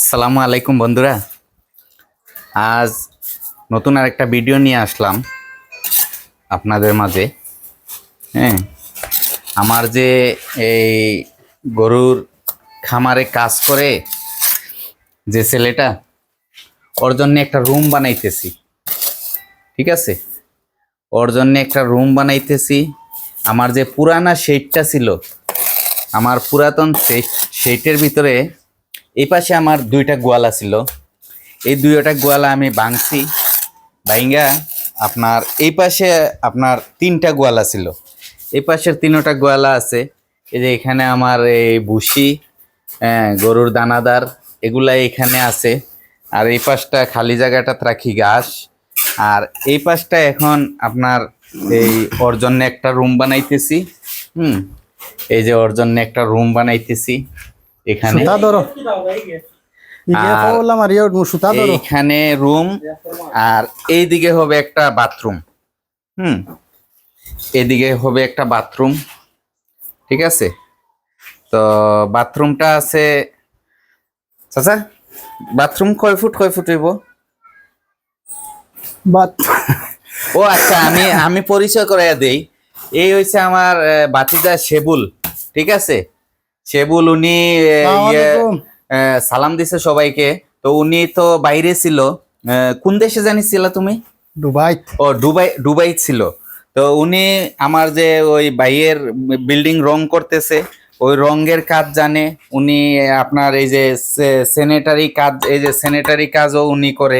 আসসালামু আলাইকুম বন্ধুরা। আজ নতুন আরেকটা ভিডিও নিয়ে আসলাম আপনাদের মাঝে। হ্যাঁ, আমার যে এই গরুর খামারে কাজ করে যে ছেলেটা, ওর জন্য একটা রুম বানাইতেছি। ঠিক আছে, ওর জন্য একটা রুম বানাইতেছি। আমার যে পুরানা শেডটা ছিল, আমার পুরাতন শেডের ভিতরে এই পাশে আমার দুইটা গোয়ালা ছিল। এই দুইটা গোয়ালা আমি ভাঙছি, ভাইঙ্গা আপনার এই পাশে আপনার তিনটা গোয়ালা ছিল। এই পাশের তিনটা গোয়ালা আছে। এই যে এখানে আমার এই ভুসি, গরুর দানাদার এগুলা এখানে আছে। আর এই পাশটা খালি জায়গাটাতে রাখি ঘাস। আর এই পাশটা এখন আপনার এই ওর জন্য একটা রুম বানাইতেছি। এই যে ওর জন্য একটা রুম বানাইতেছি এখানে। এখানে রুম, আর এইদিকে হবে একটা বাথরুম। এদিকে হবে একটা বাথরুম। ঠিক আছে, তো বাথরুমটা আছে। চাচা, বাথরুম কয় ফুট হইব? ও আচ্ছা, আমি পরিচয় করাইয়া দেই। এই হইছে আমার বাতিজা শেবুল। ঠিক আছে, শেবুল উনি সালাম দিছে সবাইকে। তো উনি তো বাইরে ছিল। কোন দেশে জানিছিল তুমি? দুবাই। ও দুবাই ছিল। তো উনি আমার যে ওই ভাইয়ের বিল্ডিং রং করতেছে, ওই রঙের কাজ জানে উনি। আপনার এই যে স্যানিটারি কাজ, এই যে স্যানিটারি কাজও উনি করে।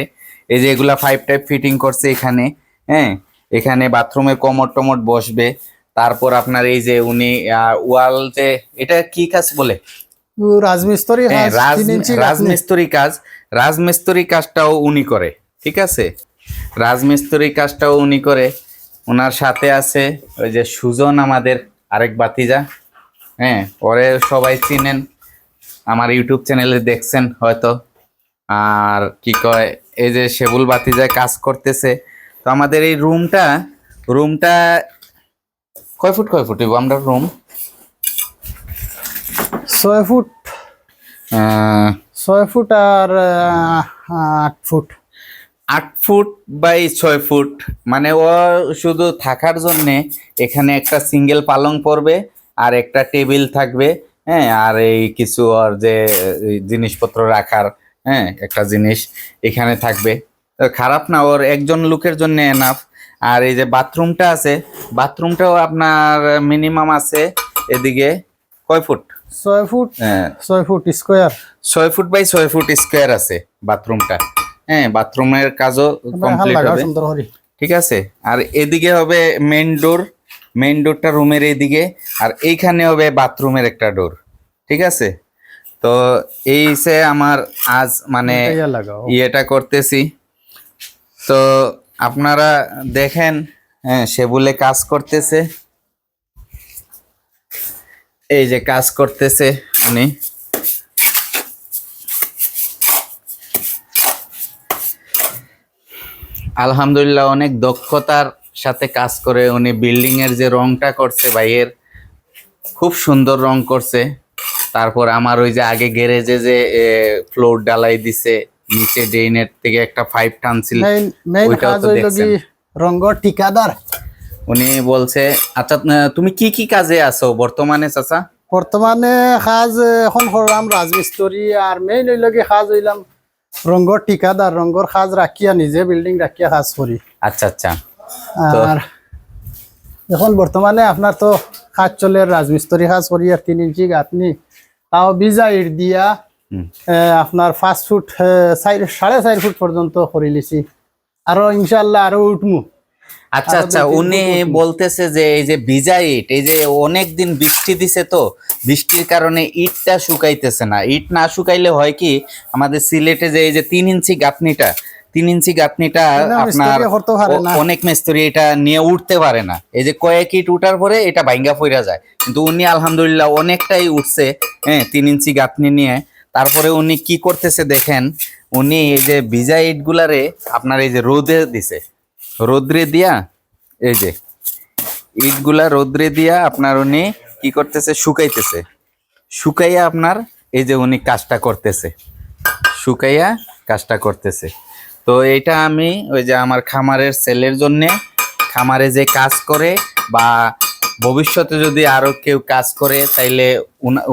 এই যে এগুলা পাইপ টাইপ ফিটিং করছে এখানে। হ্যাঁ, এখানে বাথরুমে কমোড টমোড বসবে। তারপর আপনার এই যে উনি ওয়াল যে, এটা কি কাজ বলে? রাজমিস্ত্রি কাজ। রাজমিস্ত্রি কাজটাও উনি করে। ঠিক আছে, রাজমিস্ত্রি কাজটাও উনি করে। ওনার সাথে আছে ওই যে সুজন, আমাদের আরেক বাতিজা। হ্যাঁ, ওরে সবাই চিনেন, আমার ইউটিউব চ্যানেলে দেখছেন হয়তো। আর কি কয়, এই যে শেবুল বাতিজায় কাজ করতেছে। তো আমাদের এই রুমটা কয় ফুট আমরা রুম? 6 ফুট। 6 ফুট আর 8 ফুট। 8 ফুট বাই 6 ফুট, মানে ও শুধু থাকার জন্যে এখানে একটা সিঙ্গেল পালং পড়বে, আর একটা টেবিল থাকবে। হ্যাঁ, আর এই কিছু আর যে জিনিসপত্র রাখার, একটা জিনিস এখানে থাকবে। খারাপ না, ওর একজন লোকের জন্য এনাফ। আর এই যে বাথরুমটা আছে, বাথরুমটাও আপনার মিনিমাম আছে এদিকে কয় foot? 6 foot. 6 foot square. 6 foot by 6 foot square আছে বাথরুমটা। হ্যাঁ, বাথরুমের কাজও কমপ্লিট হবে। ঠিক আছে, আর এদিকে হবে মেইন ডোরটা রুমের এদিকে, আর এইখানে হবে বাথরুমের একটা ডোর। ঠিক আছে, তো এই সে আমার আজ মানে ইয়েটা করতেছি। তো আপনারা দেখেন, সেবুলে কাজ করতেছে। এই যে কাজ করতেছে উনি। আলহামদুলিল্লাহ, অনেক দক্ষতার সাথে কাজ করে উনি। বিল্ডিং এর যে রংটা করছে ভাইয়ের, খুব সুন্দর রং করছে। তারপর আমার ওই যে আগে গ্যারেজে যে ফ্লোর ডালাই দিছে, নিচে ড্রেনের থেকে একটা পাইপ টানছিল, ওইটাও তো দেখছেন। রঙর ঠিকাদার উনি বলছে। আচ্ছা, তুমি কি কি কাজে আছো বর্তমানে চাচা? বর্তমানে কাজ এখন করলাম রাজমিস্ত্রি, আর মেইন হইল কি কাজ হইলাম রঙর ঠিকাদার। রঙর কাজ রাখিয়া নিজে বিল্ডিং রাখিয়া কাজ করি। আচ্ছা আচ্ছা। আর এখন বর্তমানে আপনার তো কাজ চলে, রাজমিস্ত্রি কাজ করি। আর 3 ইঞ্চি গাঁথনি, তাও বিজা ইট দিয়া আপনার 5 ফুট 4.5 ফুট পর্যন্ত করে লিছি। আরো ইনশাল্লাহ আরো উঠমু। আচ্ছা আচ্ছা, উনি বলতেছে যে এই যে ভিজা ইট, এই যে অনেক দিন বৃষ্টি দিছে, তো বৃষ্টির কারণে ইটটা শুকাইতেছে না। ইট না শুকাইলে হয় কি, আমাদের সিলেটে যে এই যে 3 ইঞ্চি গাঁথনিটা আপনার অনেক মিস্ত্রি এটা নিয়ে উঠতে পারে না। এই যে কয়েক ইট উঠার পরে এটা ভাঙ্গা পড়া যায়, কিন্তু উনি আলহামদুলিল্লাহ অনেকটাই উঠছে। 3 ইঞ্চি গাঁথনি নিয়ে। তারপরে উনি কি করতেছে দেখেন, উনি এই যে ভিজা ইট গুলারে আপনার এই যে রোদে দিছে, রোদ্রে দিয়া, এই যে ইটগুলা রোদ্রে দিয়া আপনার উনি কি করতেছে, শুকাইতেছে। শুকাইয়া আপনার এই যে উনি কাজটা করতেছে। শুকাইয়া কাজটা করতেছে। তো এটা আমি ওই যে আমার খামারের সেলের জন্যে, খামারে যে কাজ করে বা ভবিষ্যতে যদি আরো কেউ কাজ করে তাইলে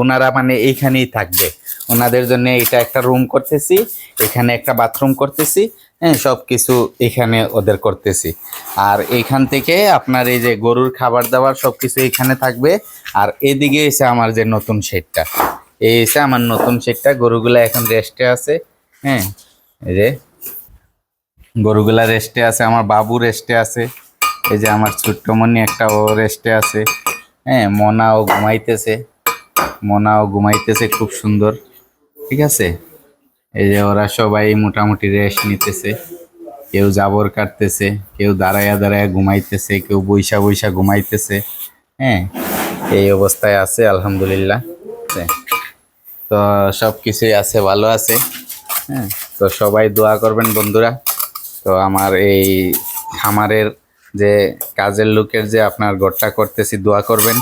ওনারা মানে এইখানেই থাকবে, ওনাদের জন্য এটা একটা রুম করতেছি, এখানে একটা বাথরুম করতেছি, হ্যাঁ সব কিছু এখানে ওদের করতেছি। আর এইখান থেকে আপনার এই যে গরুর খাবার দাবার সব কিছু এখানে থাকবে। আর এদিকে এসে আমার যে নতুন শেডটা, এই এসে আমার নতুন শেডটা, গরুগুলা এখন রেস্টে আছে। হ্যাঁ এই যে গরুগুলা রেস্টে আছে, আমার বাবু রেস্টে আছে, এই যে আমার ছোট্টমণি একটা ও রেস্টে আছে। হ্যাঁ মোনাও ঘুমাইতেছে খুব সুন্দর, ঠিক আছে। এই যে ওরা সবাই মোটামুটি রেস্ট নিতেছে, কেউ জাবর কাটতেছে, কেউ দাঁড়ায়া দাঁড়ায়া ঘুমাইতেছে, কেউ বইসা বইসা ঘুমাইতেছে। হ্যাঁ এই অবস্থায় আছে আলহামদুলিল্লাহ। তো সব কিছুই আছে, ভালো আছে। হ্যাঁ তো সবাই দোয়া করবেন বন্ধুরা। তো আমার এই খামারের যে কাজের লোকের যে আপনার ঘরটা করতেছি, দোয়া করবেন।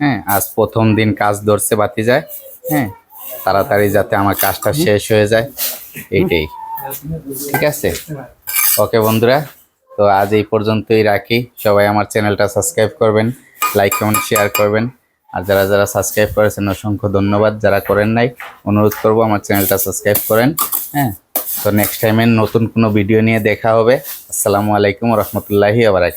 হ্যাঁ আজ প্রথম দিন কাজ ধরছে বাতি যায়, হ্যাঁ তাড়াতাড়ি যাতে আমার কাজটা শেষ হয়ে যায়, এইটাই। ঠিক আছে, ওকে বন্ধুরা, তো আজ এই পর্যন্তই রাখি। সবাই আমার চ্যানেলটা সাবস্ক্রাইব করবেন, লাইক কমেন্ট শেয়ার করবেন। আর যারা যারা সাবস্ক্রাইব করেছেন অসংখ্য ধন্যবাদ, যারা করেন নাই অনুরোধ করব আমার চ্যানেলটা সাবস্ক্রাইব করেন। হ্যাঁ তো নেক্সট টাইমে নতুন কোনো ভিডিও নিয়ে দেখা হবে। আসসালামু আলাইকুম রহমতুল্লাহি ওয়া বারাকাতুহু।